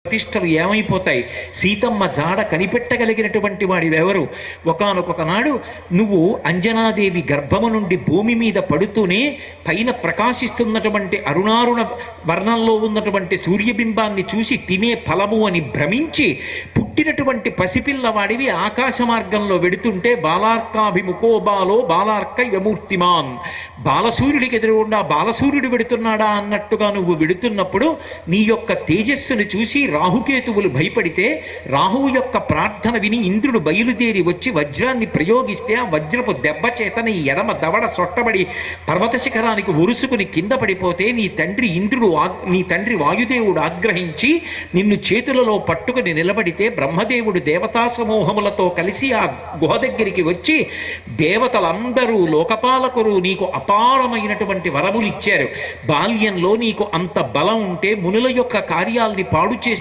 ప్రతిష్టలు ఏమైపోతాయి? సీతమ్మ జాడ కనిపెట్టగలిగినటువంటి వాడివెవరు? ఒకానొక నాడు నువ్వు అంజనాదేవి గర్భము నుండి భూమి మీద పడుతూనే పైన ప్రకాశిస్తున్నటువంటి అరుణారుణ వర్ణంలో ఉన్నటువంటి సూర్యబింబాన్ని చూసి తినే ఫలము అని భ్రమించి పుట్టినటువంటి పసిపిల్లవాడివి ఆకాశ మార్గంలో వెడుతుంటే బాలార్కాభిముఖో బాలో బాలార్క యమూర్తిమాన్, బాలసూర్యుడికి ఎదురుగుండా బాలసూర్యుడు వెడుతున్నాడా అన్నట్టుగా నువ్వు వెడుతున్నప్పుడు నీ యొక్క తేజస్సును చూసి రాహుకేతువులు భయపడితే రాహువు యొక్క ప్రార్థన విని ఇంద్రుడు బయలుదేరి వచ్చి వజ్రాన్ని ప్రయోగిస్తే ఆ వజ్రపు దెబ్బ చేత నీ ఎడమ దవడ సొట్టబడి పర్వత శిఖరానికి ఒరుసుకుని కింద పడిపోతే నీ తండ్రి వాయుదేవుడు ఆగ్రహించి నిన్ను చేతులలో పట్టుకుని నిలబడితే బ్రహ్మదేవుడు దేవతా సమూహములతో కలిసి ఆ గుహ దగ్గరికి వచ్చి దేవతలందరూ లోకపాలకులు నీకు అపారమైనటువంటి వరములు ఇచ్చారు. బాల్యంలో నీకు అంత బలం ఉంటే మునుల యొక్క కార్యాల్ని పాడు చేస్తున్న